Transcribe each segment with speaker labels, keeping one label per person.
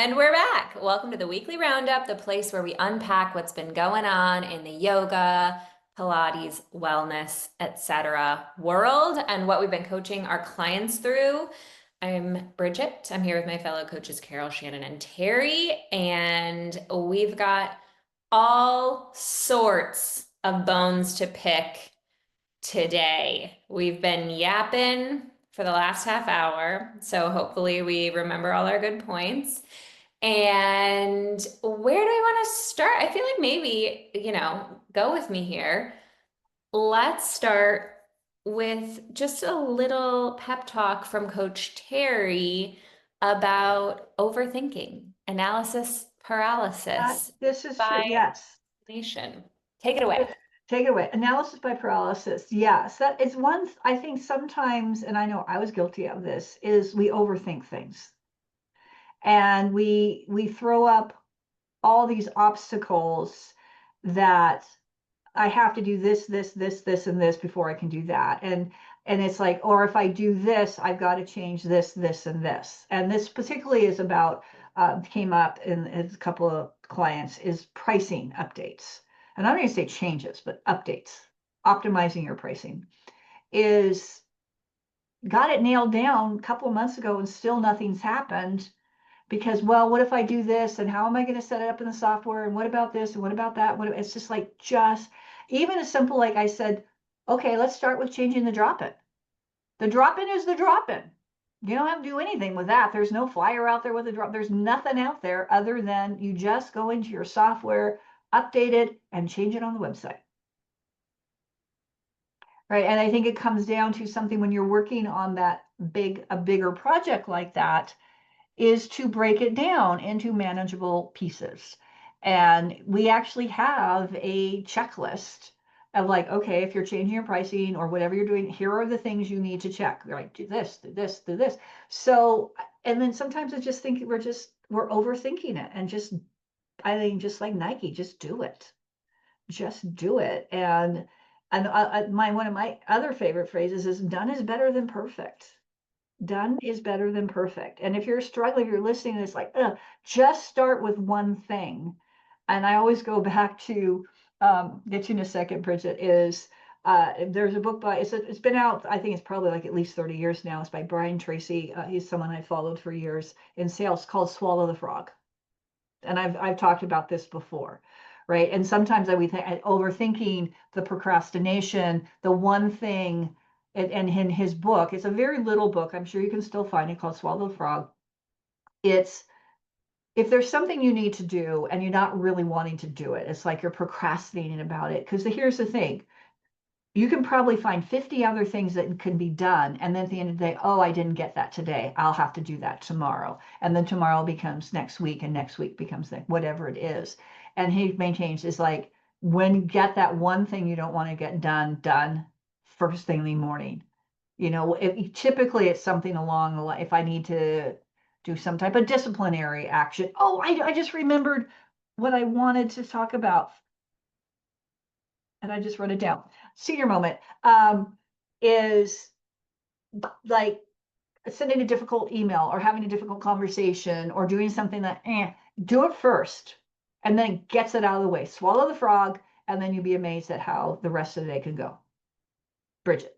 Speaker 1: And we're back. Welcome to the Weekly Roundup, the place where we unpack what's been going on in the yoga, Pilates, wellness, etc. world and what we've been coaching our clients through. I'm Bridget. I'm here with my fellow coaches, Carol, Shannon, and Terry, and we've got all sorts of bones to pick today. We've been yapping for the last half hour, so hopefully we remember all our good points. And where do I want to start? I feel like maybe, go with me here. Let's start with just a little pep talk from Coach Terry about overthinking, analysis paralysis
Speaker 2: This is true.
Speaker 1: by
Speaker 2: Yes.
Speaker 1: nation. Take it away.
Speaker 2: Take it away. Analysis by paralysis. Yes. That is one, I think sometimes, and I know I was guilty of this, is we overthink things. And we throw up all these obstacles that I have to do this, and this before I can do that. And it's like, or if I do this, I've got to change this, and this. And this particularly is about, came up in a couple of clients, is pricing updates. And I'm not going to say changes, but updates, optimizing your pricing is got it nailed down a couple of months ago and still nothing's happened because, well, what if I do this and how am I going to set it up in the software? And what about this? And what about that? It's just like, just even as simple, like I said, okay, let's start with changing the drop-in. The drop-in is the drop-in. You don't have to do anything with that. There's no flyer out there with a drop. There's nothing out there other than you just go into your software, update it, and change it on the website. Right. And I think it comes down to something when you're working on a bigger project like that, is to break it down into manageable pieces. And we actually have a checklist of like, okay, if you're changing your pricing or whatever you're doing, here are the things you need to check, right? Do this, do this, do this. So, and then sometimes I just think we're overthinking it and I think just like Nike, just do it. Just do it. And one of my other favorite phrases is done is better than perfect. Done is better than perfect. And if you're struggling, if you're listening, it's like, just start with one thing. And I always go back to, get you in a second, Bridget, is there's a book it's been out, I think it's probably like at least 30 years now. It's by Brian Tracy. He's someone I followed for years in sales, called Swallow the Frog. And I've talked about this before, right? And sometimes we think overthinking, the procrastination, the one thing, and in his book, it's a very little book. I'm sure you can still find it, called Swallow the Frog. It's if there's something you need to do and you're not really wanting to do it, it's like you're procrastinating about it. Because here's the thing, you can probably find 50 other things that can be done. And then at the end of the day, oh, I didn't get that today. I'll have to do that tomorrow. And then tomorrow becomes next week, and next week becomes whatever it is. And he maintains is like, when you get that one thing you don't want to get done first thing in the morning. Typically it's something along the line, if I need to do some type of disciplinary action. Oh, I just remembered what I wanted to talk about, and I just wrote it down. Senior moment, is like sending a difficult email or having a difficult conversation or doing something that, do it first, and then it gets it out of the way. Swallow the frog, and then you'll be amazed at how the rest of the day can go. Bridget.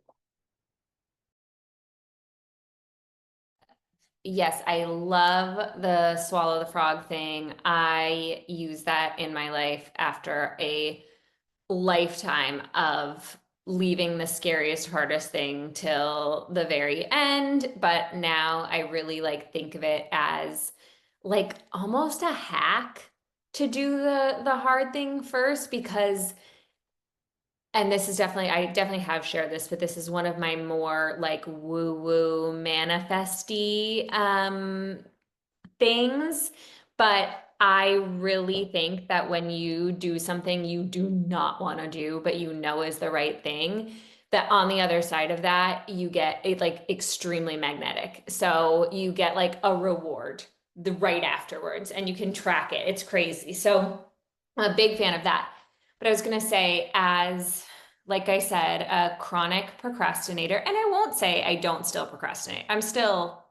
Speaker 1: Yes, I love the swallow the frog thing. I use that in my life after a lifetime of leaving the scariest, hardest thing till the very end. But now I really think of it as like almost a hack to do the hard thing first, because and this is definitely, I definitely have shared this, but this is one of my more like woo-woo manifesty things. But I really think that when you do something you do not want to do, but you know is the right thing, that on the other side of that, you get it like extremely magnetic. So you get like a reward the right afterwards and you can track it. It's crazy. So I'm a big fan of that. But I was going to say, as like I said, a chronic procrastinator, and I won't say I don't still procrastinate. I'm still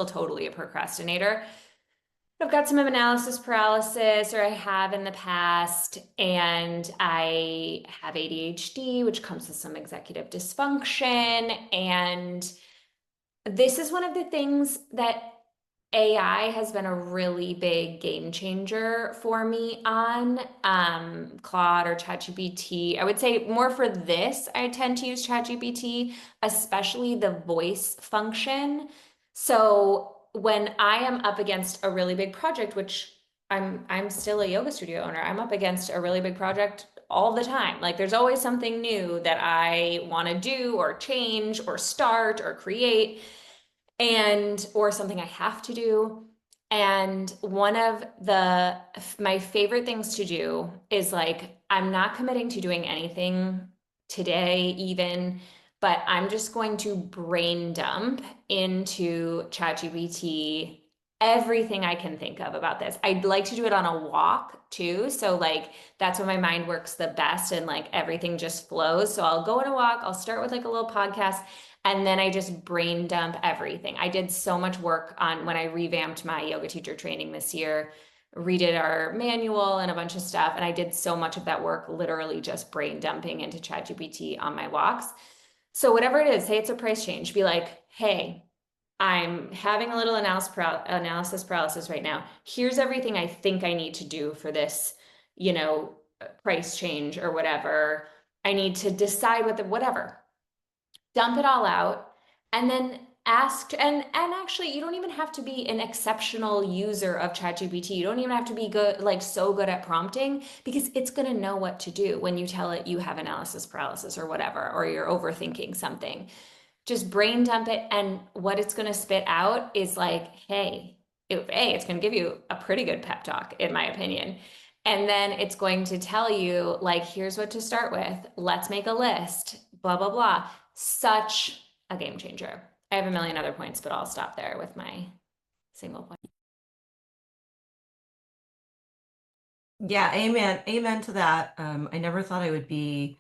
Speaker 1: totally a procrastinator. I've got some analysis paralysis, or I have in the past, and I have ADHD, which comes with some executive dysfunction. And this is one of the things that AI has been a really big game changer for me on Claude or ChatGPT. I would say more for this, I tend to use ChatGPT, especially the voice function. So when I am up against a really big project, which I'm still a yoga studio owner, I'm up against a really big project all the time. Like there's always something new that I want to do or change or start or create and or something I have to do. And one of the my favorite things to do is like I'm not committing to doing anything today even, but I'm just going to brain dump into ChatGPT everything I can think of about this. I'd like to do it on a walk too. So like that's when my mind works the best and like everything just flows. So I'll go on a walk, I'll start with like a little podcast and then I just brain dump everything. I did so much work on when I revamped my yoga teacher training this year, redid our manual and a bunch of stuff. And I did so much of that work literally just brain dumping into ChatGPT on my walks. So whatever it is, say it's a price change, be like, hey, I'm having a little analysis paralysis right now. Here's everything I think I need to do for this, price change or whatever. I need to decide what the whatever, dump it all out, and then ask. And actually you don't even have to be an exceptional user of ChatGPT. You don't even have to be good, like so good at prompting, because it's going to know what to do when you tell it you have analysis paralysis or whatever, or you're overthinking something. Just brain dump it, and what it's going to spit out is like, hey, it's going to give you a pretty good pep talk in my opinion. And then it's going to tell you like, here's what to start with, let's make a list, blah blah blah. Such a game changer. I have a million other points, but I'll stop there with my single point.
Speaker 3: Yeah, amen. Amen to that. I never thought I would be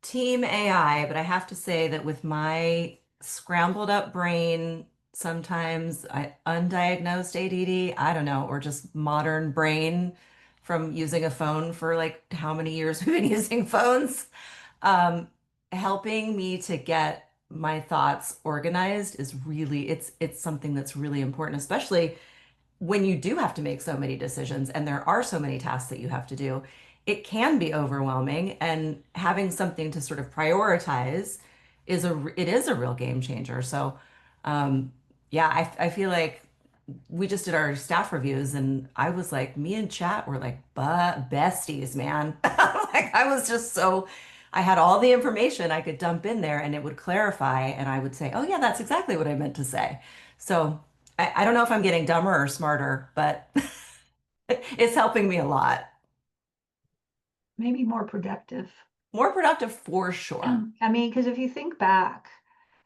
Speaker 3: team AI, but I have to say that with my scrambled up brain, sometimes undiagnosed ADD, I don't know, or just modern brain from using a phone for like how many years we've been using phones, um, helping me to get my thoughts organized is really, it's something that's really important, especially when you do have to make so many decisions and there are so many tasks that you have to do, it can be overwhelming. And having something to sort of prioritize it is a real game changer. So, yeah, I feel like we just did our staff reviews and I was like, me and chat were like, but besties, man. Like I was just so, I had all the information I could dump in there and it would clarify and I would say, oh yeah, that's exactly what I meant to say. So I don't know if I'm getting dumber or smarter, but it's helping me a lot.
Speaker 2: Maybe more productive.
Speaker 3: More productive for sure.
Speaker 2: I mean, because if you think back,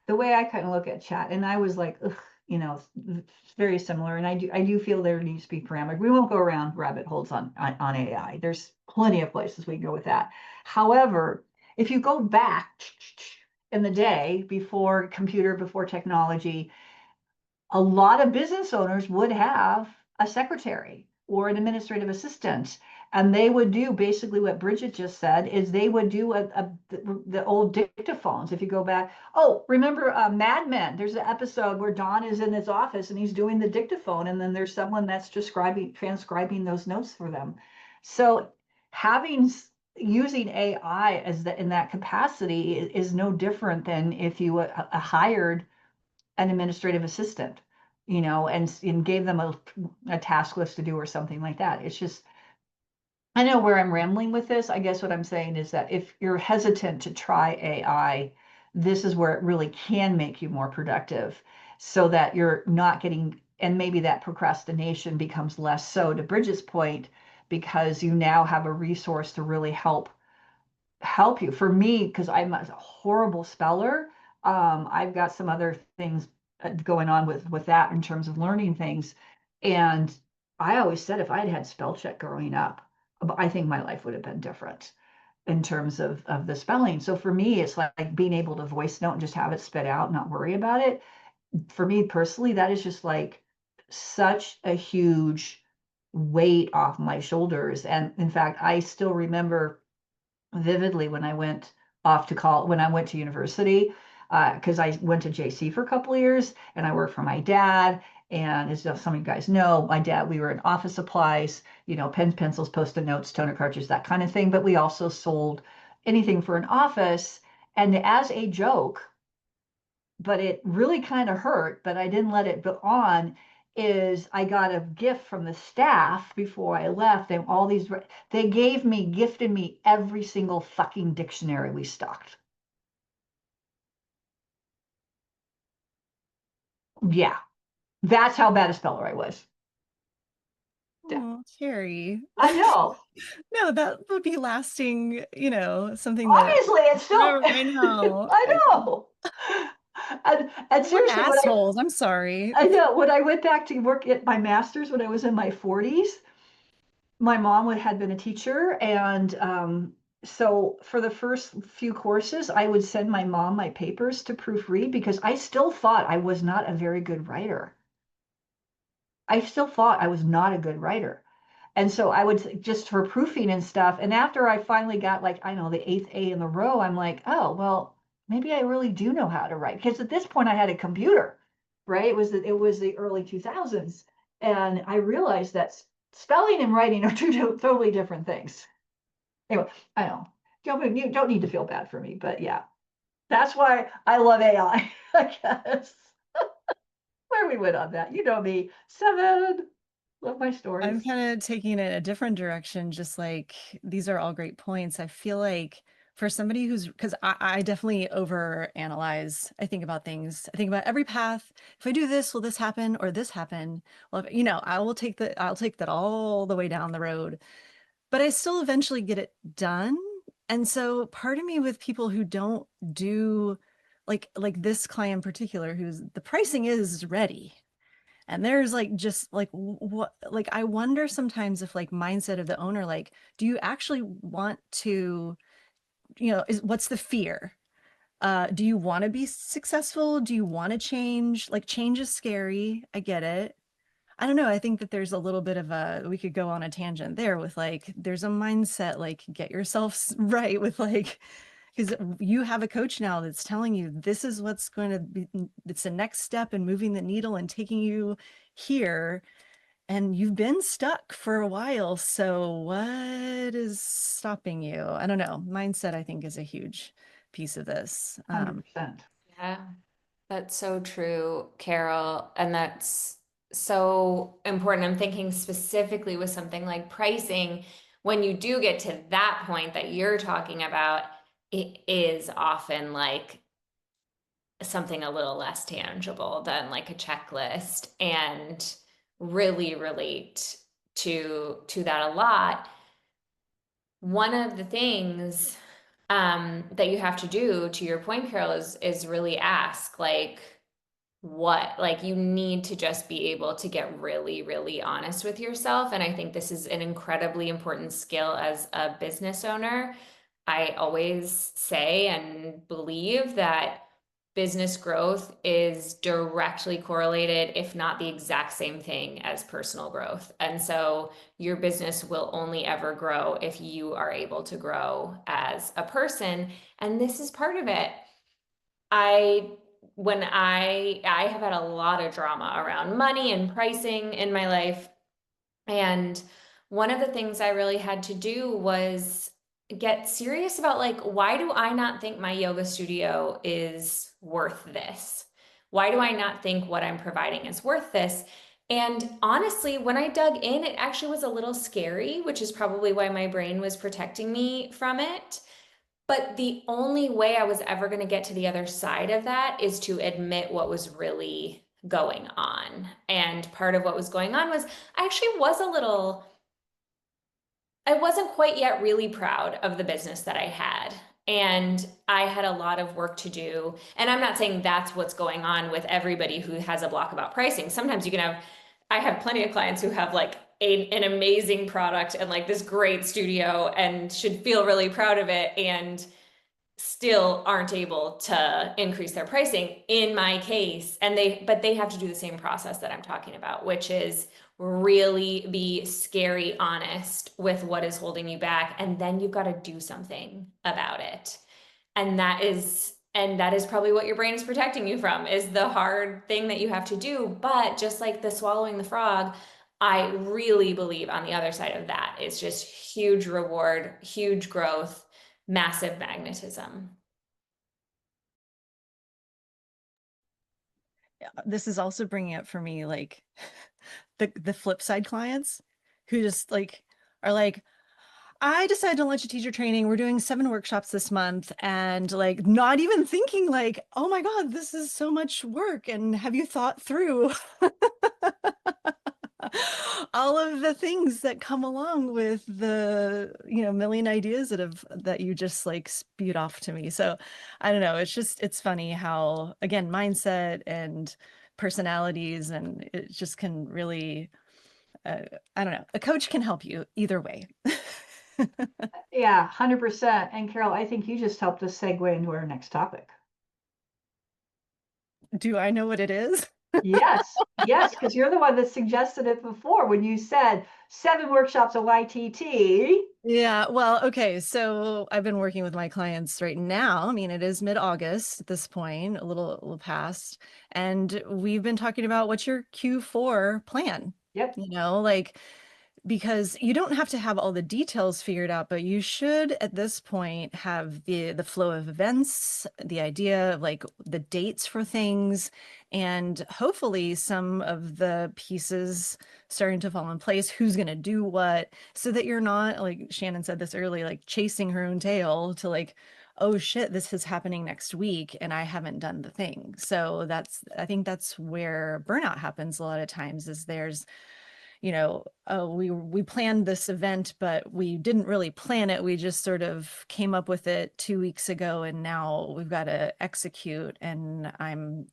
Speaker 2: the way I kind of look at chat, and I was like, ugh, it's very similar. And I do feel there needs to be parameters. We won't go around rabbit holes on AI. There's plenty of places we can go with that. However, if you go back in the day before computer, before technology, a lot of business owners would have a secretary or an administrative assistant, and they would do basically what Bridget just said is they would do the old dictaphones. If you go back, oh, remember Mad Men? There's an episode where Don is in his office and he's doing the dictaphone, and then there's someone that's transcribing those notes for them. So having using AI in that capacity is no different than if you hired an administrative assistant, and gave them a task list to do or something like that. It's just, I know where I'm rambling with this. I guess what I'm saying is that if you're hesitant to try AI, this is where it really can make you more productive so that you're not getting, and maybe that procrastination becomes less so, to Bridget's point, because you now have a resource to really help you. For me, because I'm a horrible speller, I've got some other things going on with that in terms of learning things. And I always said if I had had spell check growing up, I think my life would have been different in terms of the spelling. So for me, it's like being able to voice note and just have it spit out, not worry about it. For me personally, that is just like such a huge weight off my shoulders. And in fact, I still remember vividly when I went off to college, when I went to university, because I went to JC for a couple of years and I worked for my dad. And as some of you guys know, my dad, we were in office supplies, pens, pencils, post-it notes, toner cartridges, that kind of thing. But we also sold anything for an office. And as a joke, but it really kind of hurt, but I didn't let it go on, is I got a gift from the staff before I left. And they gifted me every single fucking dictionary we stocked. Yeah, that's how bad a speller I was.
Speaker 4: Oh, Carrie.
Speaker 2: I know.
Speaker 4: No, that would be lasting, something that
Speaker 2: Obviously, it's still,
Speaker 4: I know.
Speaker 2: I know. And
Speaker 4: What
Speaker 2: seriously,
Speaker 4: assholes. I'm sorry.
Speaker 2: I know, when I went back to work at my master's when I was in my 40s, my mom had been a teacher, and so for the first few courses, I would send my mom my papers to proofread because I still thought I was not a very good writer. I still thought I was not a good writer. And so I would just for proofing and stuff. And after I finally got like, I know, the eighth A in the row, I'm like, oh, well, maybe I really do know how to write. Because at this point I had a computer, right? It was the early 2000s. And I realized that spelling and writing are two totally different things. Anyway, I know. You don't need to feel bad for me, but yeah. That's why I love AI, I guess. Where we went on that. You know me. 7. Love my
Speaker 4: I'm
Speaker 2: stories.
Speaker 4: kind of taking it a different direction, just like these are all great points. I feel like for somebody because I definitely overanalyze. I think about things. I think about every path. If I do this, will this happen or this happen? Well, I'll take that all the way down the road, but I still eventually get it done. And so part of me with people who don't do like this client in particular, who's the pricing is ready. And there's like just like what like I wonder sometimes if like mindset of the owner, like, do you actually want to, what's the fear? Do you want to be successful? Do you want to change? Like change is scary. I get it. I don't know. I think that there's a little bit of we could go on a tangent there with like, there's a mindset, like get yourself right with like, because you have a coach now that's telling you this is what's going to be, it's the next step in moving the needle and taking you here. And you've been stuck for a while. So what is stopping you? I don't know. Mindset, I think, is a huge piece of this.
Speaker 2: 100%.
Speaker 1: Yeah, that's so true, Carol. And that's so important. I'm thinking specifically with something like pricing, when you do get to that point that you're talking about, it is often like something a little less tangible than like a checklist, and really relate to that a lot. One of the things that you have to do, to your point, Carol, is really ask like, what, like, you need to just be able to get really, really honest with yourself. And I think this is an incredibly important skill as a business owner. I always say and believe that business growth is directly correlated, if not the exact same thing as personal growth. And so your business will only ever grow if you are able to grow as a person. And this is part of it. I when I have had a lot of drama around money and pricing in my life. And one of the things I really had to do was get serious about like, why do I not think my yoga studio is worth this? Why do I not think what I'm providing is worth this? And honestly, when I dug in, it actually was a little scary, which is probably why my brain was protecting me from it. But the only way I was ever going to get to the other side of that is to admit what was really going on. And part of what was going on was I actually was a little, I wasn't quite yet really proud of the business that I had. And I had a lot of work to do. And I'm not saying that's what's going on with everybody who has a block about pricing. Sometimes you can have, I have plenty of clients who have like an amazing product and like this great studio and should feel really proud of it, and still aren't able to increase their pricing in my case. And but they have to do the same process that I'm talking about, which is really be scary honest with what is holding you back, and then you've got to do something about it. And that is probably what your brain is protecting you from, is the hard thing that you have to do. But just like the swallowing the frog, I really believe on the other side of that is just huge reward, huge growth, massive magnetism.
Speaker 4: This is also bringing up for me like the flip side clients who just like are like, I decided to launch a teacher training. We're doing 7 workshops this month, and like not even thinking like, oh my God, this is so much work. And have you thought through all of the things that come along with the, million ideas that you just like spewed off to me? So I don't know. It's funny how, again, mindset and personalities, and it just can really, I don't know, a coach can help you either way.
Speaker 2: Yeah, 100%. And Carol, I think you just helped us segue into our next topic.
Speaker 4: Do I know what it is?
Speaker 2: Yes, yes, because you're the one that suggested it before when you said 7 workshops of YTT.
Speaker 4: Yeah, well, okay. So I've been working with my clients right now. I mean, it is mid-August at this point, a little past, and we've been talking about what's your Q4 plan.
Speaker 2: Yep.
Speaker 4: Like, because you don't have to have all the details figured out, but you should at this point have the flow of events, the idea of like the dates for things, and hopefully some of the pieces starting to fall in place, who's going to do what, so that you're not, like Shannon said this early, like chasing her own tail to like, oh shit, this is happening next week and I haven't done the thing. So I think that's where burnout happens a lot of times, is there's, oh, we planned this event, but we didn't really plan it. We just sort of came up with it 2 weeks ago, and now we've got to execute. And I'm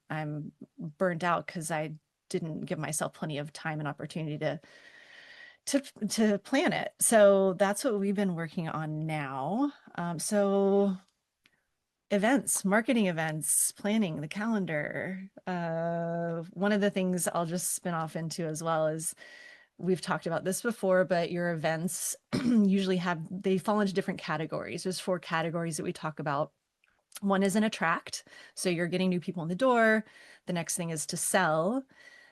Speaker 4: burnt out because I didn't give myself plenty of time and opportunity to plan it. So that's what we've been working on now. So events, marketing events, planning the calendar. One of the things I'll just spin off into as well is, we've talked about this before, but your events usually they fall into different categories. There's 4 categories that we talk about. One is an attract. So you're getting new people in the door. The next thing is to sell.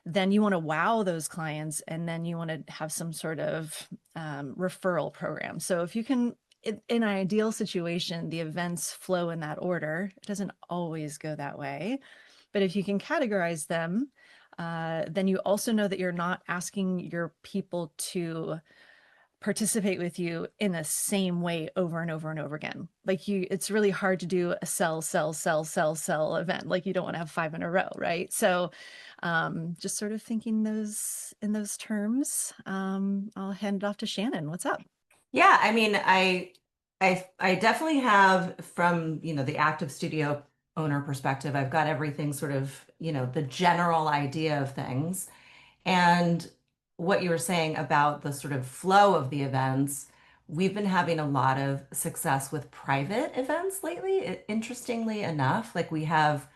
Speaker 4: Then you want to wow those clients, and then you want to have some sort of referral program. So if you can, in an ideal situation, the events flow in that order. It doesn't always go that way, but if you can categorize them, then you also know that you're not asking your people to participate with you in the same way over and over and over again. Like it's really hard to do a sell, sell, sell, sell, sell event. Like you don't want to have 5 in a row, right? So just sort of thinking in those terms. I'll hand it off to Shannon. What's up?
Speaker 3: Yeah, I mean, I definitely have, from, the active studio owner perspective, I've got everything sort of, the general idea of things. And what you were saying about the sort of flow of the events, we've been having a lot of success with private events lately. Interestingly enough, like we have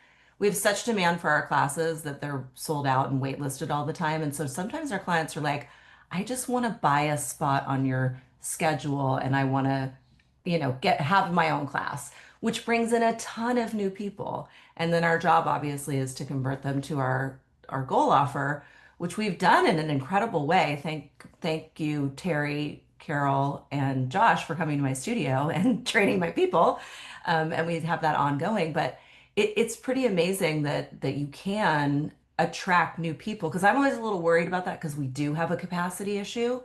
Speaker 3: such demand for our classes that they're sold out and waitlisted all the time. And so sometimes our clients are like, I just want to buy a spot on your schedule and I want to, have my own class, which brings in a ton of new people. And then our job obviously is to convert them to our goal offer, which we've done in an incredible way. Thank you, Terry, Carol, and Josh, for coming to my studio and training my people. And we have that ongoing. But it's pretty amazing that you can attract new people, because I'm always a little worried about that because we do have a capacity issue.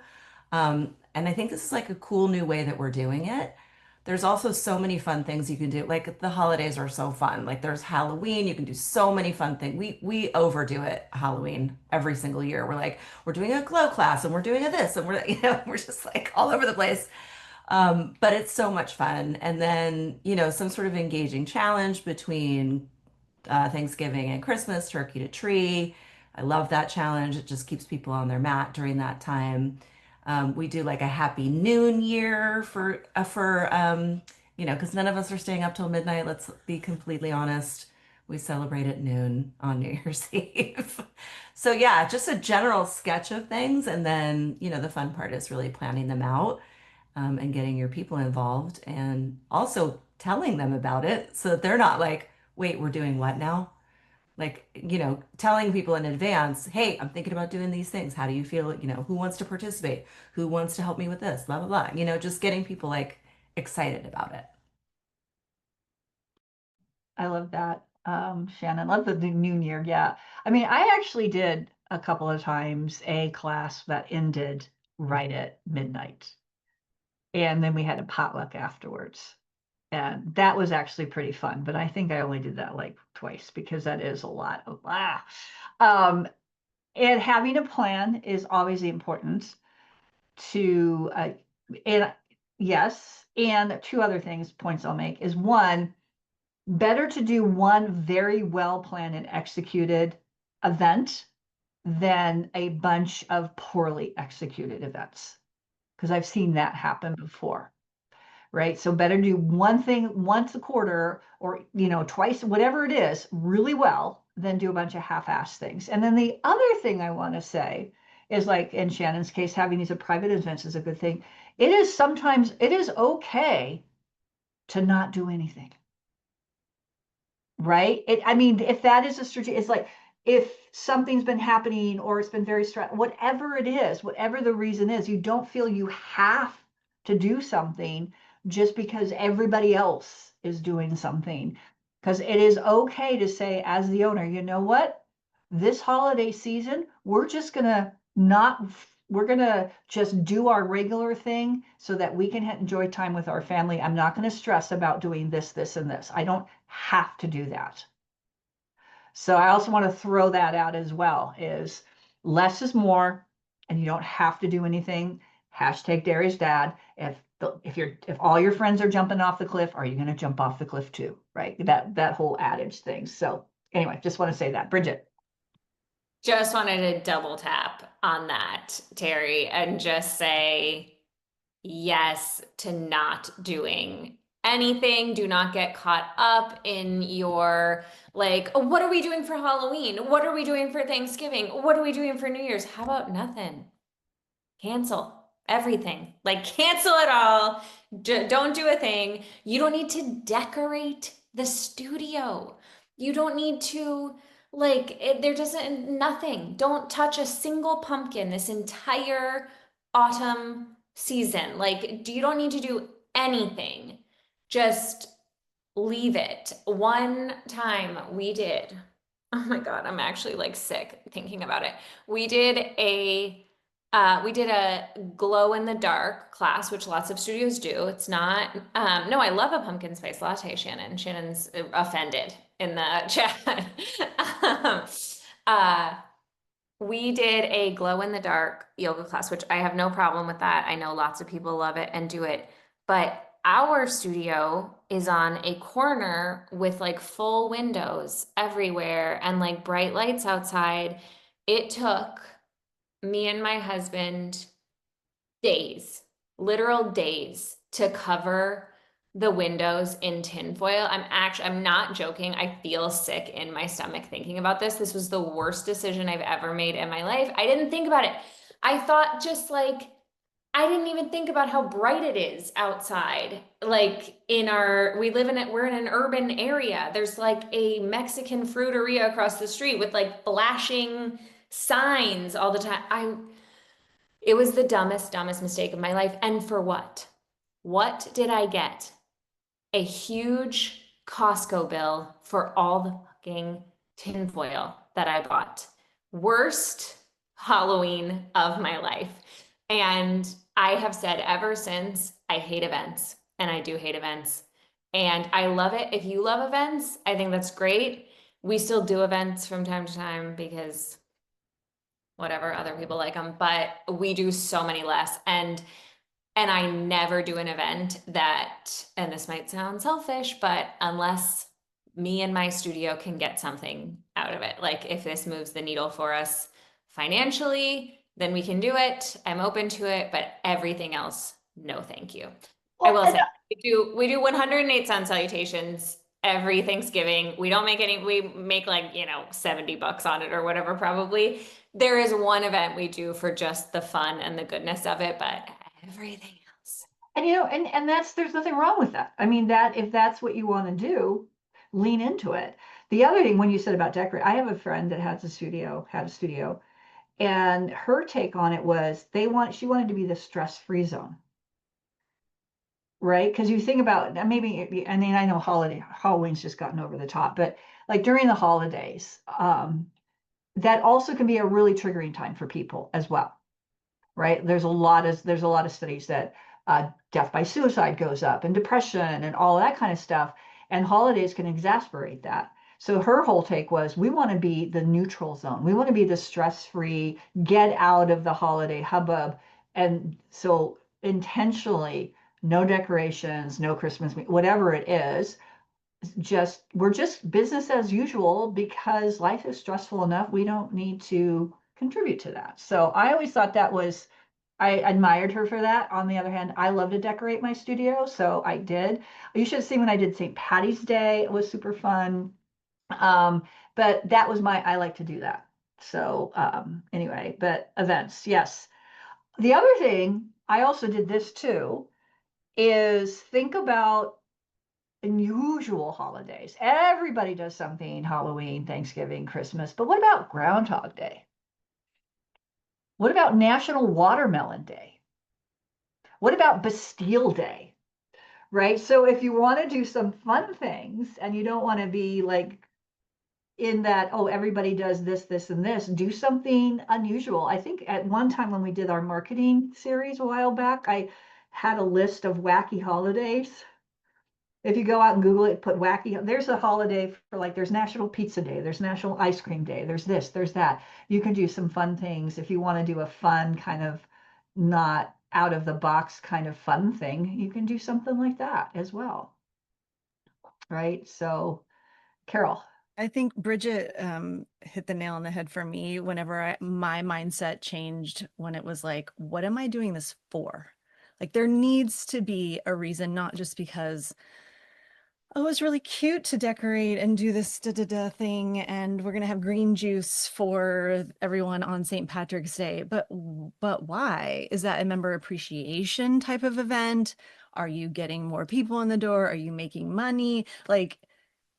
Speaker 3: And I think this is like a cool new way that we're doing it. There's also so many fun things you can do. Like the holidays are so fun. Like there's Halloween, you can do so many fun things. We overdo it Halloween every single year. We're like, we're doing a glow class and we're doing a this and we're we're just like all over the place. But it's so much fun. And then, some sort of engaging challenge between Thanksgiving and Christmas, turkey to tree. I love that challenge. It just keeps people on their mat during that time. We do like a happy noon year because none of us are staying up till midnight. Let's be completely honest. We celebrate at noon on New Year's Eve. So yeah, just a general sketch of things. And then, the fun part is really planning them out, and getting your people involved and also telling them about it so that they're not like, wait, we're doing what now? Like, telling people in advance, hey, I'm thinking about doing these things. How do you feel? Who wants to participate? Who wants to help me with this? Blah, blah, blah. Just getting people like excited about it.
Speaker 2: I love that, Shannon. Love the new year. Yeah. I mean, I actually did a couple of times a class that ended right at midnight. And then we had a potluck afterwards. And that was actually pretty fun. But I think I only did that like twice because that is a lot of um, and having a plan is always important to and yes, and two other things, points I'll make is one, better to do one very well planned and executed event than a bunch of poorly executed events, because I've seen that happen before, right? So better do one thing once a quarter or, twice, whatever it is, really well than do a bunch of half-assed things. And then the other thing I want to say is, like in Shannon's case, having these private events is a good thing. It is okay to not do anything. Right? I mean, if that is a strategy, it's like if something's been happening or it's been very stressful, whatever it is, whatever the reason is, you don't feel you have to do something just because everybody else is doing something. Because it is okay to say, as the owner, you know what? This holiday season, we're gonna just do our regular thing so that we can enjoy time with our family. I'm not going to stress about doing this, this, and this. I don't have to do that. So I also want to throw that out as well, is less is more, and you don't have to do anything. Hashtag Darius Dad. If all your friends are jumping off the cliff, are you going to jump off the cliff too? Right? That whole adage thing. So anyway, just want to say that. Bridget.
Speaker 1: Just wanted to double tap on that, Terry, and just say yes to not doing anything. Do not get caught up in your like, oh, what are we doing for Halloween? What are we doing for Thanksgiving? What are we doing for New Year's? How about nothing? Cancel everything. Like, cancel it all. Don't do a thing. You don't need to decorate the studio. You don't need to, like, there doesn't, nothing. Don't touch a single pumpkin this entire autumn season. Like, you don't need to do anything. Just leave it. One time we did, oh my God, I'm actually like sick thinking about it. We did a glow in the dark class, which lots of studios do. It's not, no, I love a pumpkin spice latte, Shannon. Shannon's offended in the chat. Um, uh, we did a glow in the dark yoga class, which I have no problem with that. I know lots of people love it and do it, but our studio is on a corner with like full windows everywhere and like bright lights outside. It took me and my husband days, literal days, to cover the windows in tinfoil. I'm not joking. I feel sick in my stomach thinking about this. This was the worst decision I've ever made in my life. I didn't think about it. I thought just like, I didn't even think about how bright it is outside. Like we're in an urban area. There's like a Mexican fruiteria across the street with like flashing signs all the time. It was the dumbest mistake of my life. And for what? What did I get? A huge Costco bill for all the fucking tinfoil that I bought. Worst Halloween of my life. And I have said ever since, I hate events, and I do hate events. And I love it. If you love events, I think that's great. We still do events from time to time because whatever, other people like them, but we do so many less. And I never do an event that, and this might sound selfish, but unless me and my studio can get something out of it, like if this moves the needle for us financially, then we can do it. I'm open to it, but everything else, no, thank you. I will say we do 108 sun salutations every Thanksgiving. We don't make any, we make like, $70 on it or whatever, probably. There is one event we do for just the fun and the goodness of it, but everything else.
Speaker 2: And and there's nothing wrong with that. I mean, that if that's what you want to do, lean into it. The other thing when you said about decorate, I have a friend that had a studio, and her take on it was she wanted to be the stress-free zone. Right? Because you think about maybe, I mean, I know Halloween's just gotten over the top, but like during the holidays, that also can be a really triggering time for people as well, right? There's a lot of studies that death by suicide goes up and depression and all that kind of stuff, and holidays can exacerbate that. So her whole take was, we want to be the neutral zone. We want to be the stress-free, get out of the holiday hubbub. And so intentionally, no decorations, no Christmas, whatever it is, we're just business as usual because life is stressful enough. We don't need to contribute to that. So I always thought I admired her for that. On the other hand, I love to decorate my studio, so I did. You should have seen when I did St. Patty's Day. It was super fun. Um, but that was I like to do that. So anyway, but events, yes. The other thing, I also did this too, is think about unusual holidays. Everybody does something, Halloween, Thanksgiving, Christmas, but what about Groundhog Day? What about National Watermelon Day? What about Bastille Day? Right? So if you want to do some fun things and you don't want to be like in that, oh, everybody does this, this, and this, do something unusual. I think at one time when we did our marketing series a while back, I had a list of wacky holidays. If you go out and Google it, put wacky, there's a holiday for like, there's National Pizza Day, there's National Ice Cream Day, there's this, there's that. You can do some fun things. If you want to do a fun kind of not out of the box kind of fun thing, you can do something like that as well. Right? So, Carol.
Speaker 4: I think Bridget hit the nail on the head for me whenever my mindset changed when it was like, what am I doing this for? Like there needs to be a reason, not just because, oh, it's really cute to decorate and do this thing, and we're gonna have green juice for everyone on St. Patrick's Day. But why? Is that a member appreciation type of event? Are you getting more people in the door? Are you making money? Like,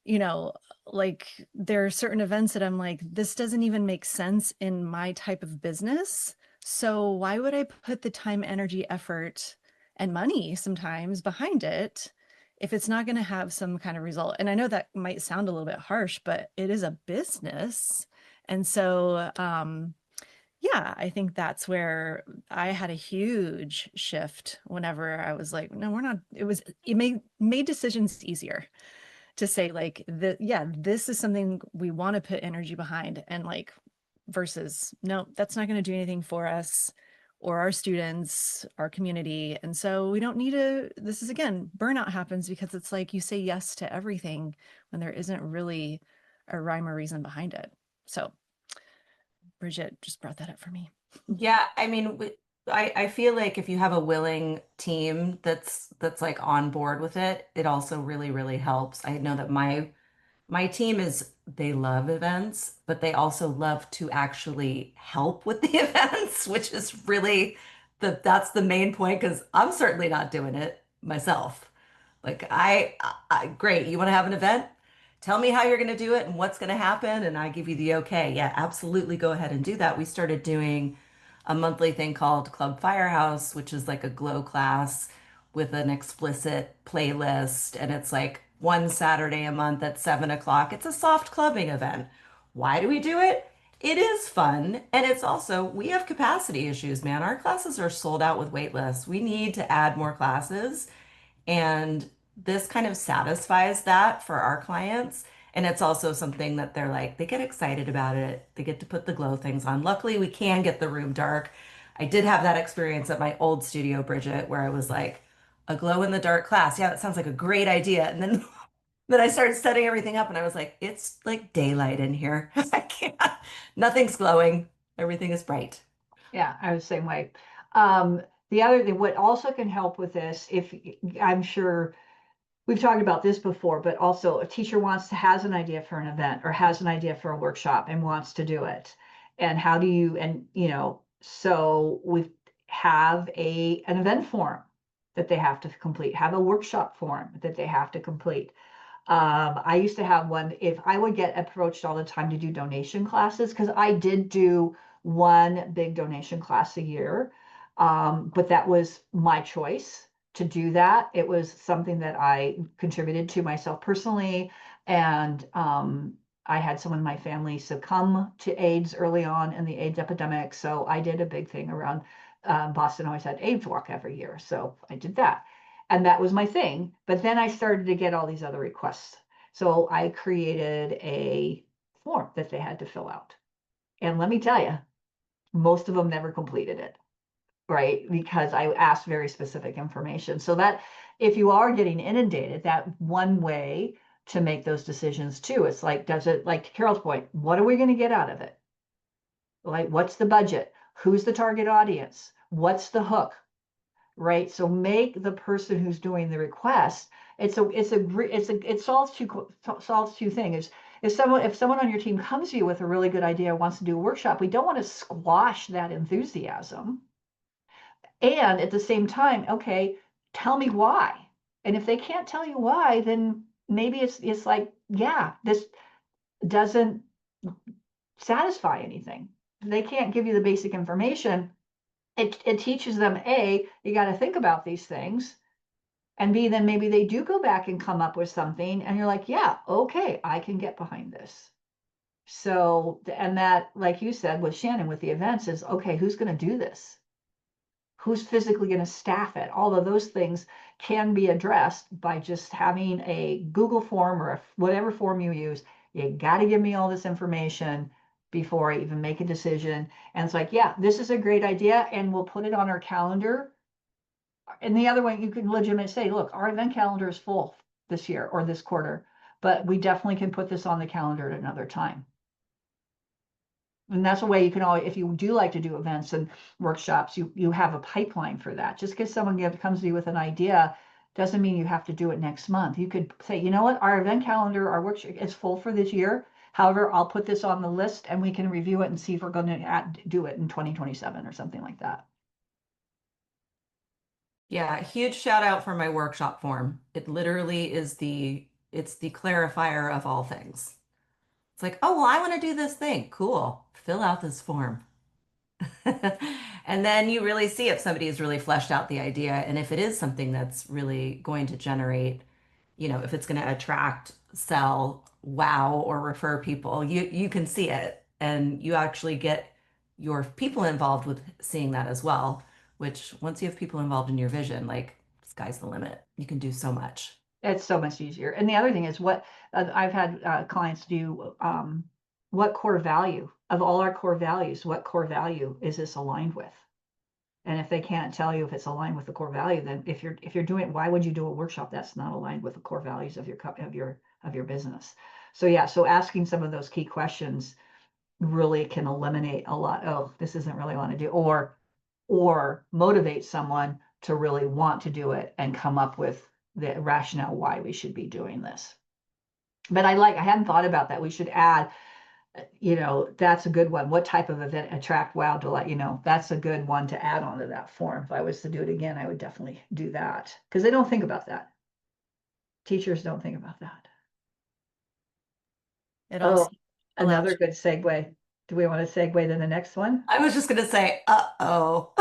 Speaker 4: you know, like there are certain events that I'm like, this doesn't even make sense in my type of business. So why would I put the time, energy, effort, and money sometimes behind it if it's not going to have some kind of result? And I know that might sound a little bit harsh, but it is a business. And so, yeah, I think that's where I had a huge shift whenever I was like, no, we're not, it made decisions easier to say like this is something we want to put energy behind, and like versus no, that's not going to do anything for us or our students, our community. And so we don't need to, this is again, burnout happens because it's like you say yes to everything when there isn't really a rhyme or reason behind it. So Bridget just brought that up for me.
Speaker 3: Yeah, I mean, I feel like if you have a willing team that's like on board with it, it also really, really helps. I know that my team they love events, but they also love to actually help with the events, which is really that's the main point because I'm certainly not doing it myself. Like great, you want to have an event? Tell me how you're going to do it and what's going to happen, and I give you the okay. Yeah, absolutely, go ahead and do that. We started doing a monthly thing called Club Firehouse, which is like a glow class with an explicit playlist, and it's like one Saturday a month at 7 o'clock. It's a soft clubbing event. Why do we do it? It is fun, and it's also we have capacity issues, man. Our classes are sold out with wait lists. We need to add more classes. And this kind of satisfies that for our clients. And it's also something that they're like, they get excited about it. They get to put the glow things on. Luckily, we can get the room dark. I did have that experience at my old studio, Bridget, where I was like, a glow in the dark class. Yeah, that sounds like a great idea. And then then I started setting everything up and I was like, it's like daylight in here. I can't, nothing's glowing. Everything is bright.
Speaker 2: Yeah, I was the same way. Um, the other thing, what also can help with this, if I'm sure we've talked about this before, but also a teacher has an idea for an event or has an idea for a workshop and wants to do it. And how do you, and so we have an event form that they have to complete, have a workshop form that they have to complete. I used to have one if I would get approached all the time to do donation classes, because I did do one big donation class a year. But that was my choice to do that. It was something that I contributed to myself personally. And I had someone in my family succumb to AIDS early on in the AIDS epidemic. So I did a big thing around Boston always had AIDS walk every year. So I did that. And that was my thing. But then I started to get all these other requests. So I created a form that they had to fill out. And let me tell you, most of them never completed it, right? Because I asked very specific information. So that if you are getting inundated, that one way to make those decisions too. It's like, like Carol's point, what are we going to get out of it? Like, what's the budget? Who's the target audience? What's the hook? Right? So make the person who's doing the request. It solves two things. If someone on your team comes to you with a really good idea, wants to do a workshop, we don't want to squash that enthusiasm. And at the same time, okay, tell me why. And if they can't tell you why, then maybe it's like, yeah, this doesn't satisfy anything. They can't give you the basic information. It teaches them, A, you got to think about these things. And B, then maybe they do go back and come up with something. And you're like, yeah, okay, I can get behind this. So, and that, like you said with Shannon, with the events is, okay, who's going to do this? Who's physically going to staff it? All of those things can be addressed by just having a Google form or whatever form you use. You got to give me all this information before I even make a decision. And it's like, yeah, this is a great idea, and we'll put it on our calendar. And the other way, you can legitimately say, look, our event calendar is full this year or this quarter, but we definitely can put this on the calendar at another time. And that's a way you can always, if you do like to do events and workshops, you have a pipeline for that. Just because someone comes to you with an idea doesn't mean you have to do it next month. You could say, you know what, our event calendar, our workshop is full for this year. However, I'll put this on the list and we can review it and see if we're going to do it in 2027 or something like that.
Speaker 3: Yeah, huge shout out for my workshop form. It literally is it's the clarifier of all things. It's like, oh, well, I want to do this thing. Cool. Fill out this form. And then you really see if somebody has really fleshed out the idea and if it is something that's really going to generate, if it's going to attract, sell, wow, or refer people, you can see it and you actually get your people involved with seeing that as well, which once you have people involved in your vision, like sky's the limit. You can do so much.
Speaker 2: It's so much easier. And the other thing is what I've had clients do, what core value of all our core values, what core value is this aligned with? And if they can't tell you if it's aligned with the core value, then if you're doing, why would you do a workshop that's not aligned with the core values of your business? So yeah, so asking some of those key questions really can eliminate a lot. Oh, this isn't really want to do, or motivate someone to really want to do it and come up with the rationale why we should be doing this. But I hadn't thought about that. We should add, that's a good one. What type of event attract, wow, delight, that's a good one to add onto that form. If I was to do it again, I would definitely do that because they don't think about that. Teachers don't think about that.
Speaker 4: It
Speaker 2: Oh,
Speaker 4: also allows
Speaker 2: another good segue. Do we want to segue to the next one?
Speaker 3: I was just going to say, uh-oh.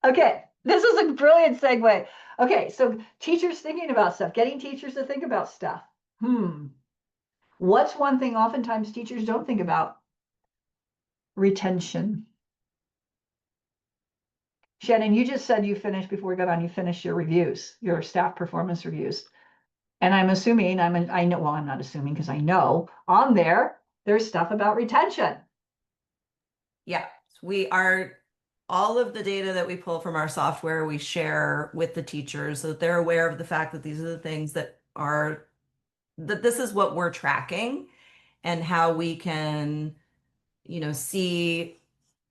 Speaker 2: Okay, this is a brilliant segue. Okay, so teachers thinking about stuff, getting teachers to think about stuff. What's one thing oftentimes teachers don't think about? Retention. Shannon, you just said you finished before we got on, you finished your reviews, your staff performance reviews. And I'm assuming, I know, well, I'm not assuming because I know on there's stuff about retention.
Speaker 3: Yeah, we are all of the data that we pull from our software, we share with the teachers so that they're aware of the fact that these are the things that this is what we're tracking and how we can, see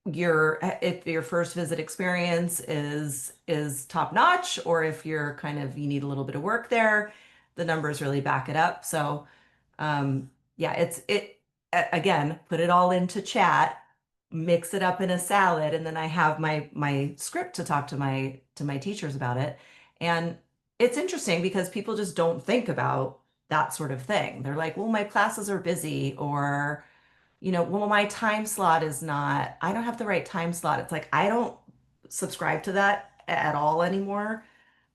Speaker 3: if your first visit experience is top notch, or if you're kind of you need a little bit of work there, the numbers really back it up. So yeah, again, put it all into chat, mix it up in a salad, and then I have my script to talk to my teachers about it. And it's interesting because people just don't think about that sort of thing. They're like, well, my classes are busy, or well, my time slot is not, I don't have the right time slot. It's like, I don't subscribe to that at all anymore.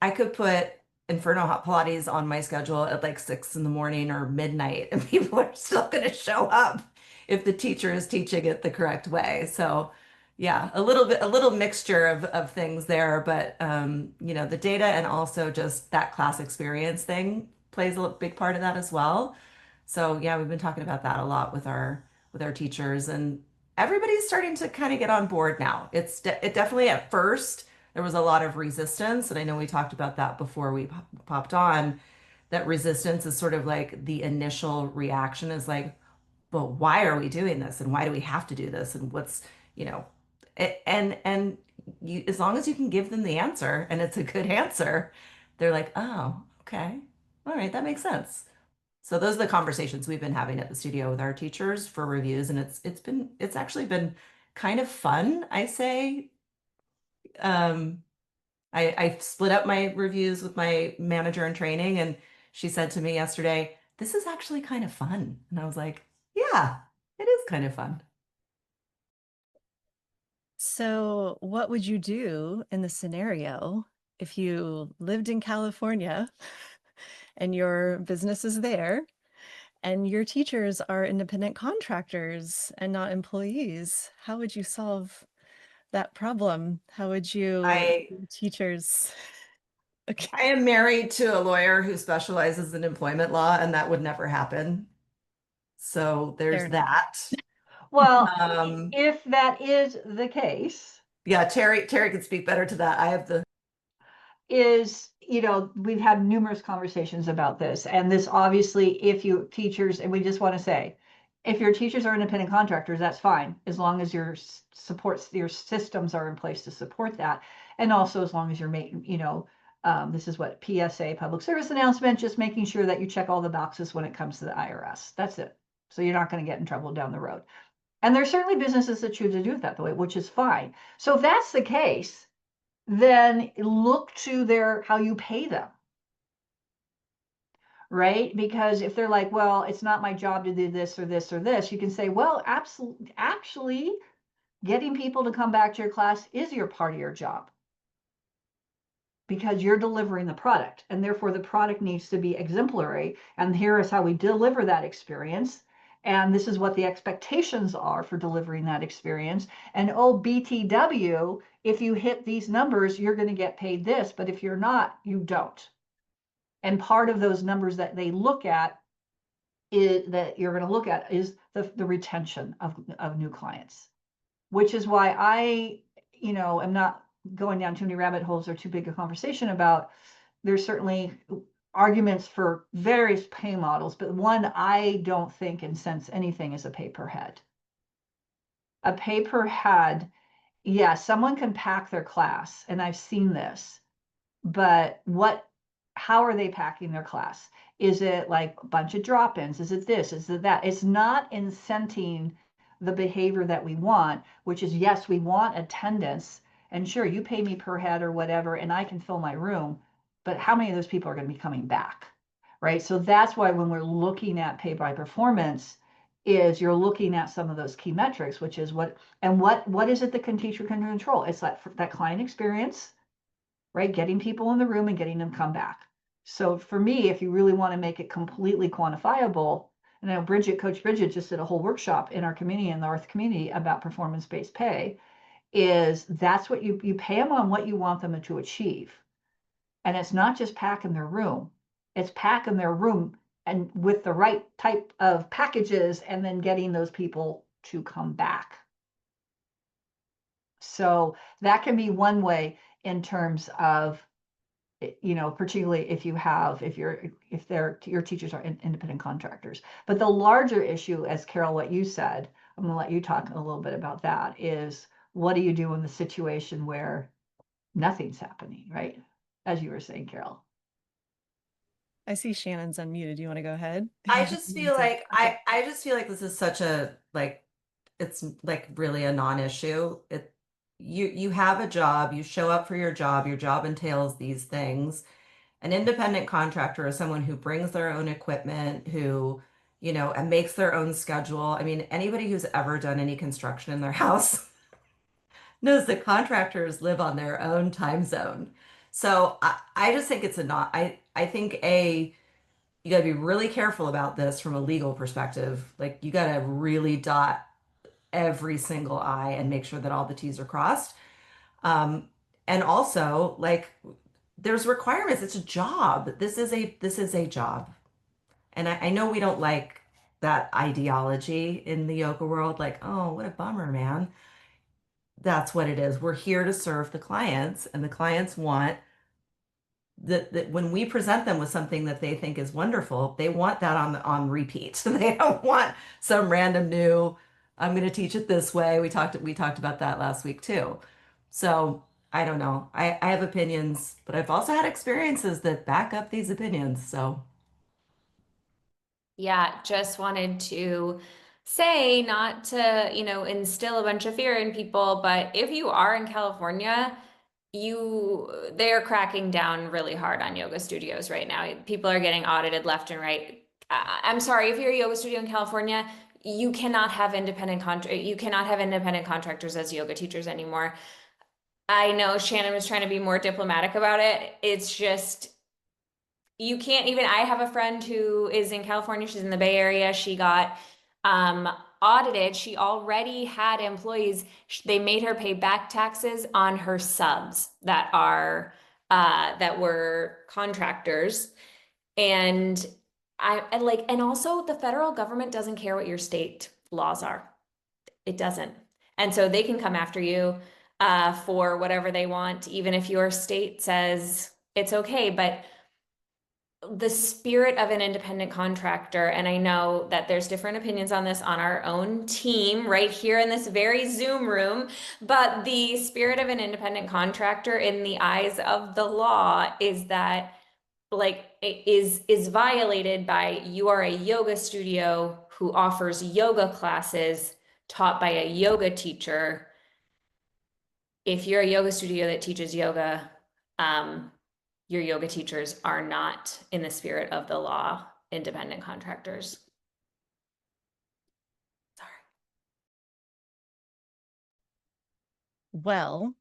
Speaker 3: I could put Inferno Hot Pilates on my schedule at like 6 in the morning or midnight, and people are still going to show up if the teacher is teaching it the correct way. So, yeah, a little mixture of things there, but the data and also just that class experience thing plays a big part of that as well. So, yeah, we've been talking about that a lot with our teachers, and everybody's starting to kind of get on board now. It definitely at first there was a lot of resistance, and I know we talked about that before we popped on. That resistance is sort of like the initial reaction is like, but why are we doing this, and why do we have to do this, and what's you know and you, as long as you can give them the answer and it's a good answer, they're like, oh, okay, all right, that makes sense. So those are the conversations we've been having at the studio with our teachers for reviews, and it's actually been kind of fun, I say. Um, I split up my reviews with my manager in training, and she said to me yesterday, "This is actually kind of fun." And I was like, "Yeah, it is kind of fun."
Speaker 4: So, what would you do in the scenario if you lived in California and your business is there and your teachers are independent contractors and not employees? How would you solve that problem? How would you
Speaker 3: I
Speaker 4: teachers? Okay,
Speaker 3: I am married to a lawyer who specializes in employment law, and that would never happen. So
Speaker 4: fair
Speaker 3: there's
Speaker 4: enough.
Speaker 3: that.
Speaker 2: Well,
Speaker 3: Um,
Speaker 2: if that is the case,
Speaker 3: yeah, Terry could speak better to that. I have the
Speaker 2: is, we've had numerous conversations about this. And this obviously, if you teachers, and we just want to say, if your teachers are independent contractors, that's fine, as long as your systems are in place to support that. And also as long as you're making, this is what PSA, public service announcement, just making sure that you check all the boxes when it comes to the IRS. That's it. So you're not going to get in trouble down the road. And there's certainly businesses that choose to do it that way, which is fine. So if that's the case, then look to how you pay them, right? Because if they're like, well, it's not my job to do this or this or this, you can say, well, absolutely, actually, getting people to come back to your class is your part of your job because you're delivering the product, and therefore the product needs to be exemplary. And here is how we deliver that experience. And this is what the expectations are for delivering that experience. And oh, BTW, if you hit these numbers, you're going to get paid this. But if you're not, you don't. And part of those numbers that they look at is that you're going to look at is the retention of new clients, which is why I, am not going down too many rabbit holes or too big a conversation about. There's certainly arguments for various pay models, but one I don't think incents anything is a pay per head. A pay per head, yeah, someone can pack their class, and I've seen this, but how are they packing their class? Is it like a bunch of drop-ins? Is it this? Is it that? It's not incenting the behavior that we want, which is, yes, we want attendance, and sure, you pay me per head or whatever, and I can fill my room, but how many of those people are going to be coming back, right? So that's why when we're looking at pay by performance, is you're looking at some of those key metrics, which is what is it the teacher can control? It's that client experience, right? Getting people in the room and getting them come back. So for me, if you really want to make it completely quantifiable, and I know Coach Bridget just did a whole workshop in our community, in the Artha community, about performance-based pay, is that's what you pay them on what you want them to achieve. And it's not just packing their room, it's packing their room and with the right type of packages and then getting those people to come back. So that can be one way in terms of, particularly if your teachers are independent contractors. But the larger issue, as Carol, what you said, I'm going to let you talk a little bit about that, is what do you do in the situation where nothing's happening, right? As you were saying, Carol.
Speaker 4: I see Shannon's unmuted. Do you want to go ahead?
Speaker 3: I just feel like
Speaker 4: Okay.
Speaker 3: I just feel like this is such a like it's like really a non-issue. You have a job, you show up for your job entails these things. An independent contractor is someone who brings their own equipment, who, and makes their own schedule. I mean, anybody who's ever done any construction in their house knows that contractors live on their own time zone. So I just think it's a not, I think you got to be really careful about this from a legal perspective. Like you got to really dot every single I and make sure that all the T's are crossed. Um, and also like there's requirements. It's a job. This is a job. And I know we don't like that ideology in the yoga world, like, oh, what a bummer, man. That's what it is. We're here to serve the clients, and the clients want that when we present them with something that they think is wonderful, they want that on repeat. They don't want some random new, I'm going to teach it this way. We talked about that last week too. So I don't know. I have opinions, but I've also had experiences that back up these opinions. So
Speaker 1: Yeah, just wanted to say not to, instill a bunch of fear in people, but if you are in California, they're cracking down really hard on yoga studios right now. People are getting audited left and right. I'm sorry, if you're a yoga studio in California, you cannot have independent contractors as yoga teachers anymore. I know Shannon was trying to be more diplomatic about it. It's just you can't even. I have a friend who is in California. She's in the Bay Area. She got audited. She already had employees. They made her pay back taxes on her subs that were contractors. And and also the federal government doesn't care what your state laws are. It doesn't. And so they can come after you for whatever they want, even if your state says it's okay. But the spirit of an independent contractor, and I know that there's different opinions on this on our own team right here in this very Zoom room, but the spirit of an independent contractor in the eyes of the law is that is violated by you are a yoga studio who offers yoga classes taught by a yoga teacher. If you're a yoga studio that teaches yoga, your yoga teachers are not, in the spirit of the law, independent contractors. Sorry.
Speaker 4: Well,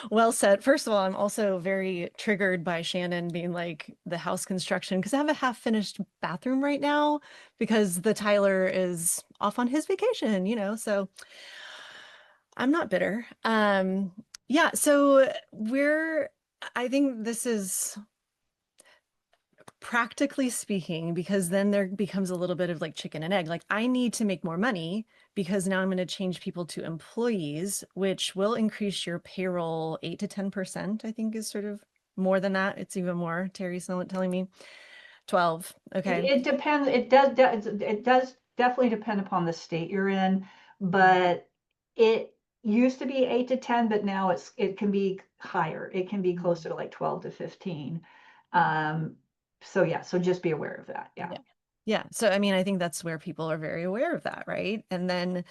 Speaker 4: well said. First of all, I'm also very triggered by Shannon being like the house construction because I have a half finished bathroom right now because the Tyler is off on his vacation, so I'm not bitter. Yeah, so I think this is practically speaking, because then there becomes a little bit of like chicken and egg. Like I need to make more money because now I'm going to change people to employees, which will increase your payroll 8 to 10%, I think is sort of more than that. It's even more. Terry's telling me 12. Okay.
Speaker 2: It depends. It does definitely depend upon the state you're in, but it used to be 8 to 10, but now it can be higher. It can be closer to like 12 to 15. So yeah, so just be aware of that. Yeah.
Speaker 4: Yeah. So, I mean, I think that's where people are very aware of that, right? And then,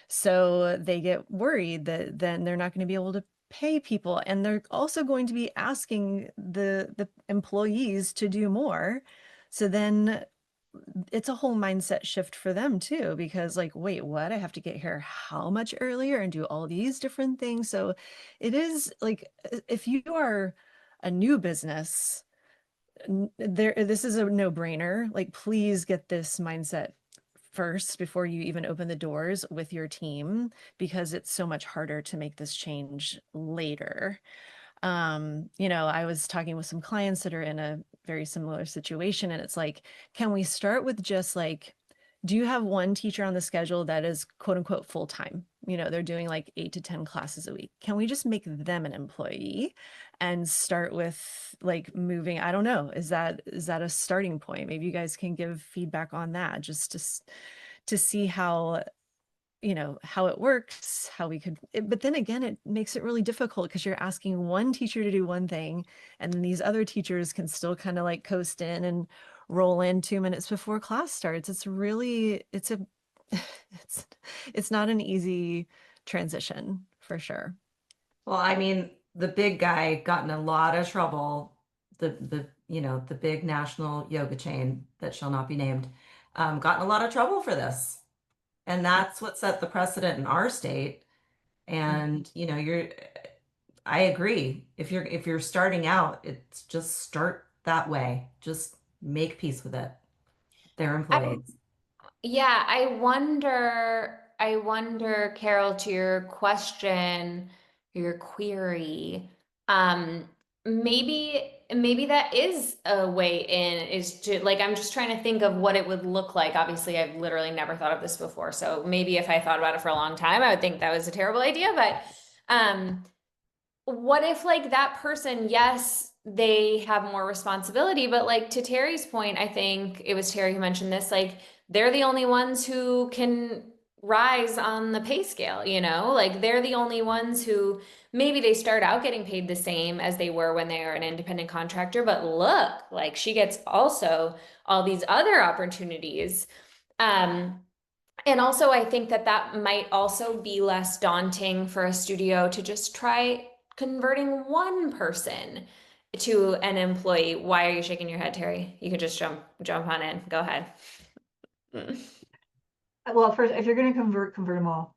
Speaker 4: so they get worried that then they're not going to be able to pay people. And they're also going to be asking the employees to do more. So then it's a whole mindset shift for them too, because like, wait, what? I have to get here how much earlier and do all these different things. So it is like, if you are a new business, this is a no-brainer. Like, please get this mindset first before you even open the doors with your team, because it's so much harder to make this change later. I was talking with some clients that are in a very similar situation, and it's like, can we start with just like, do you have one teacher on the schedule that is quote unquote full time? They're doing like 8 to 10 classes a week. Can we just make them an employee and start with like moving? I don't know. Is that a starting point? Maybe you guys can give feedback on that just to see how you know, how it works, how we could, but then again, it makes it really difficult because you're asking one teacher to do one thing, and then these other teachers can still kind of like coast in and roll in 2 minutes before class starts. It's really, it's a, it's, it's not an easy transition for sure.
Speaker 3: Well, I mean, the big guy got in a lot of trouble. The big national yoga chain that shall not be named, got in a lot of trouble for this. And that's what set the precedent in our state. And, I agree. If you're starting out, it's just start that way. Just make peace with it. They're
Speaker 1: I
Speaker 3: employees.
Speaker 1: Yeah, I wonder, Carol, to your question, your query, maybe that is a way in, is to, like, I'm just trying to think of what it would look like. Obviously, I've literally never thought of this before. So maybe if I thought about it for a long time, I would think that was a terrible idea. But what if like that person, yes, they have more responsibility, but like to Terry's point, I think it was Terry who mentioned this, like they're the only ones who can rise on the pay scale, you know? Like they're the only ones who maybe they start out getting paid the same as they were when they are an independent contractor, but look, like she gets also all these other opportunities. Um, and also, I think that that might also be less daunting for a studio to just try converting one person to an employee. Why are you shaking your head, Terry? You could just jump on in. Go ahead.
Speaker 2: Well, first, if you're going to convert them all.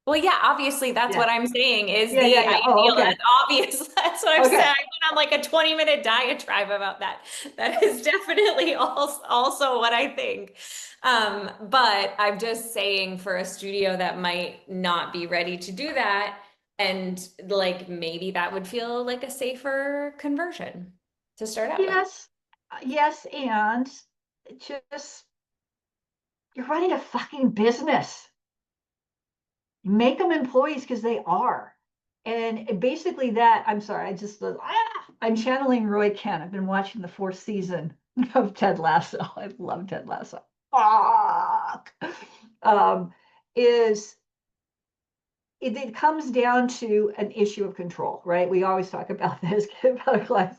Speaker 1: Well, yeah, obviously that's
Speaker 2: Yeah.
Speaker 1: what I'm saying is
Speaker 2: Yeah,
Speaker 1: the
Speaker 2: yeah, yeah. Oh,
Speaker 1: ideal.
Speaker 2: okay.
Speaker 1: That's obvious. That's what I'm saying.
Speaker 2: Okay.
Speaker 1: I went on like a 20-minute diatribe about that. That is definitely also what I think. But I'm just saying for a studio that might not be ready to do that, and like maybe that would feel like a safer conversion to start out with.
Speaker 2: Yes. Yes, and just you're running a fucking business. Make them employees because they are. And basically that, I'm sorry, I'm channeling Roy Kent. I've been watching the fourth season of Ted Lasso. I love Ted Lasso. Fuck. Um, is it comes down to an issue of control, right? We always talk about this, about class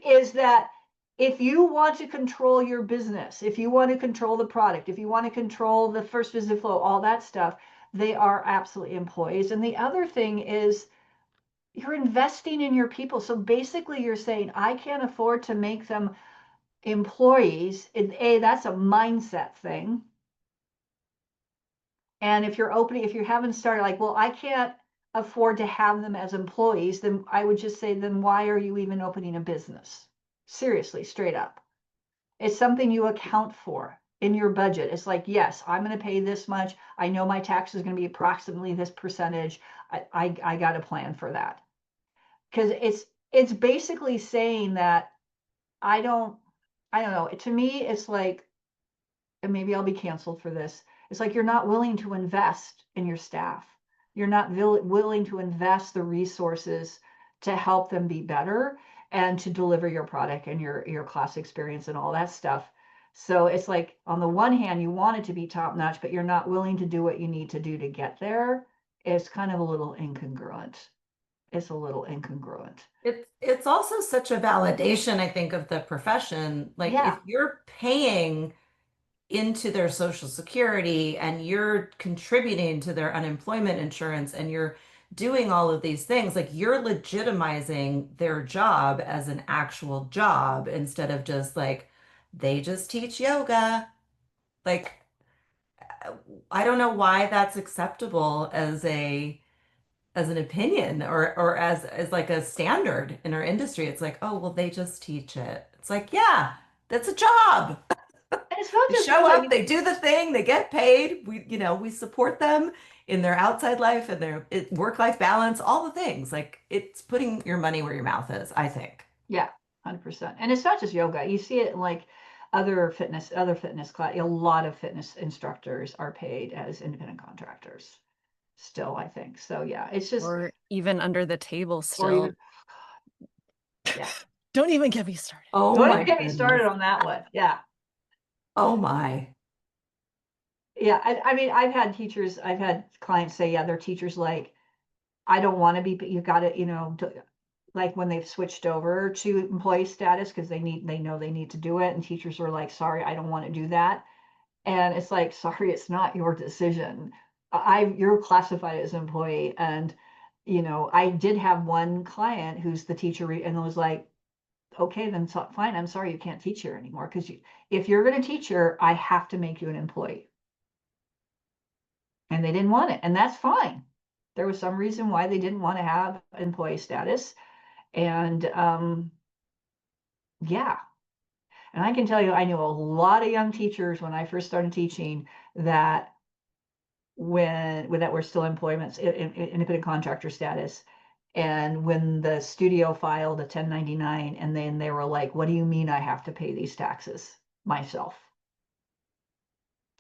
Speaker 2: is that if you want to control your business, if you want to control the product, if you want to control the first visit flow, all that stuff, they are absolutely employees. And the other thing is you're investing in your people. So basically you're saying, I can't afford to make them employees. That's a mindset thing. And if you haven't started like, well, I can't afford to have them as employees, then I would just say, then why are you even opening a business? Seriously, straight up. It's something you account for in your budget. It's like, yes, I'm going to pay this much. I know my tax is going to be approximately this percentage. I got a plan for that. Because it's basically saying that I don't I don't know. To me, it's like, and maybe I'll be canceled for this. It's like you're not willing to invest in your staff. You're not willing to invest the resources to help them be better and to deliver your product and your class experience and all that stuff. So it's like on the one hand, you want it to be top notch, but you're not willing to do what you need to do to get there. It's kind of a little incongruent. It's a little incongruent.
Speaker 3: It's also such a validation, I think, of the profession. Like if
Speaker 2: Yeah.
Speaker 3: you're paying into their social security and you're contributing to their unemployment insurance and you're doing all of these things, like you're legitimizing their job as an actual job instead of just like they just teach yoga. Like I don't know why that's acceptable as an opinion or as like a standard in our industry. It's like, oh, well, they just teach it. It's like, yeah, that's a job.
Speaker 2: And it's not
Speaker 3: They
Speaker 2: just
Speaker 3: show
Speaker 2: yoga. I
Speaker 3: up,
Speaker 2: mean,
Speaker 3: they do the thing, they get paid. We support them in their outside life and their work-life balance, all the things. Like it's putting your money where your mouth is, I think.
Speaker 2: yeah, 100%. And it's not just yoga. You see it in like other fitness class. A lot of fitness instructors are paid as independent contractors still, I think. So yeah, it's just,
Speaker 4: Or even under the table
Speaker 2: or
Speaker 4: still.
Speaker 2: even, yeah.
Speaker 4: Don't even get me started.
Speaker 3: Oh
Speaker 2: Don't
Speaker 3: my
Speaker 2: even get me
Speaker 3: goodness.
Speaker 2: started on that one. Yeah.
Speaker 3: Oh my.
Speaker 2: Yeah, I mean, I've had clients say, yeah, their teachers like, I don't want to be, but you got to, like when they've switched over to employee status because they know they need to do it, and teachers are like, sorry, I don't want to do that. And it's like, sorry, it's not your decision. You're classified as an employee. And, I did have one client who's the teacher and was like, okay, then fine. I'm sorry you can't teach here anymore. Because if you're going to teach here, I have to make you an employee. And they didn't want it. And that's fine. There was some reason why they didn't want to have employee status. And yeah. And I can tell you, I knew a lot of young teachers when I first started teaching that when that were still employments, independent contractor status. And when the studio filed a 1099, and then they were like, what do you mean I have to pay these taxes myself?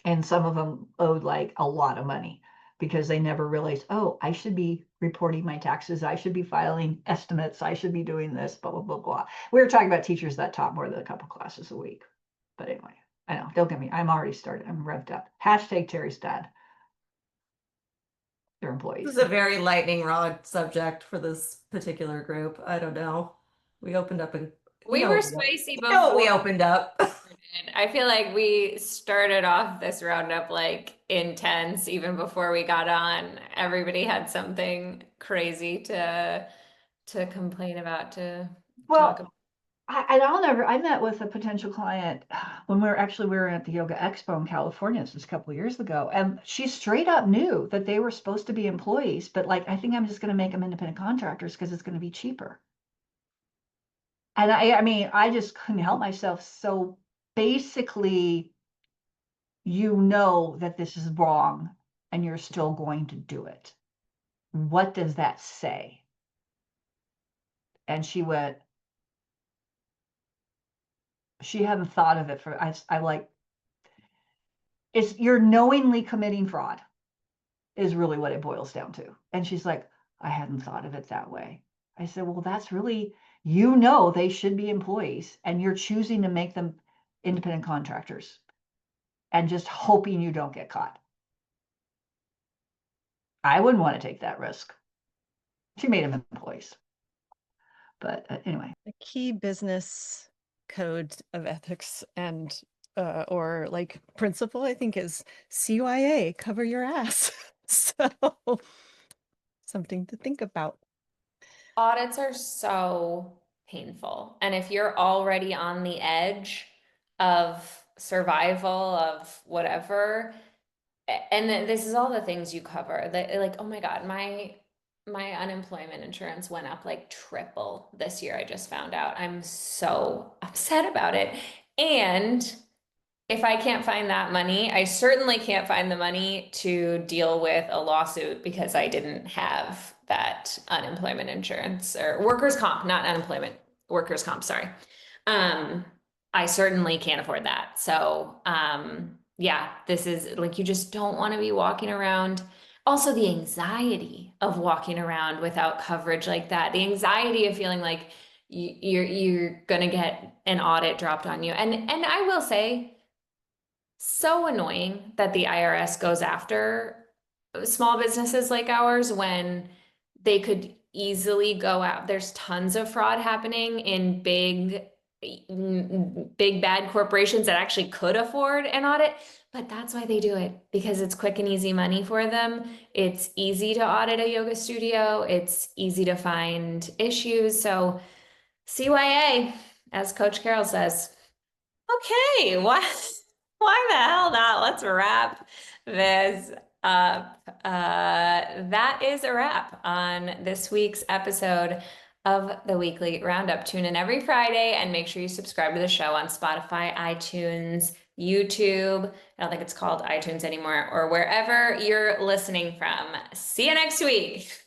Speaker 2: And some of them owed like a lot of money because they never realized, oh, I should be reporting my taxes. I should be filing estimates. I should be doing this, blah, blah, blah, blah. We were talking about teachers that taught more than a couple classes a week. But anyway, I know, don't get me, I'm already started. I'm revved up. Hashtag Terry's dad. Their
Speaker 3: This
Speaker 2: employees.
Speaker 3: is a very lightning rod subject for this particular group. I don't know. We opened up a,
Speaker 1: We were spicy
Speaker 3: you know what we
Speaker 1: before.
Speaker 3: opened up.
Speaker 1: I feel like we started off this roundup like intense even before we got on. Everybody had something crazy to complain about, to talk
Speaker 2: Well,
Speaker 1: about.
Speaker 2: I met with a potential client when we were at the Yoga Expo in California. This was a couple of years ago. And she straight up knew that they were supposed to be employees, but like, I think I'm just going to make them independent contractors because it's going to be cheaper. And I mean, I just couldn't help myself. So basically, that this is wrong and you're still going to do it. What does that say? And she hadn't thought of it I like, it's you're knowingly committing fraud is really what it boils down to. And she's like, I hadn't thought of it that way. I said, well, that's really, they should be employees and you're choosing to make them independent contractors and just hoping you don't get caught. I wouldn't want to take that risk. She made them employees. But anyway.
Speaker 4: A key business code of ethics and or like principle, I think, is CYA, cover your ass. So something to think about.
Speaker 1: Audits are so painful. And if you're already on the edge of survival, of whatever, and this is all the things you cover, that like, oh my God, my unemployment insurance went up like triple this year. I just found out. I'm so upset about it. And if I can't find that money, I certainly can't find the money to deal with a lawsuit because I didn't have that unemployment insurance or workers' comp, not unemployment, workers' comp, sorry. I certainly can't afford that. So, yeah, this is like, you just don't want to be walking around. Also, the anxiety of walking around without coverage like that, the anxiety of feeling like you're gonna get an audit dropped on you. And I will say, so annoying that the IRS goes after small businesses like ours when they could easily go out. There's tons of fraud happening in big bad corporations that actually could afford an audit, but that's why they do it, because it's quick and easy money for them. It's easy to audit a yoga studio. It's easy to find issues. So CYA, as Coach Carol says. Okay, why the hell not? Let's wrap this up. That is a wrap on this week's episode of the Weekly Roundup. Tune in every Friday and make sure you subscribe to the show on Spotify, iTunes, YouTube. I don't think it's called iTunes anymore, or wherever you're listening from. See you next week.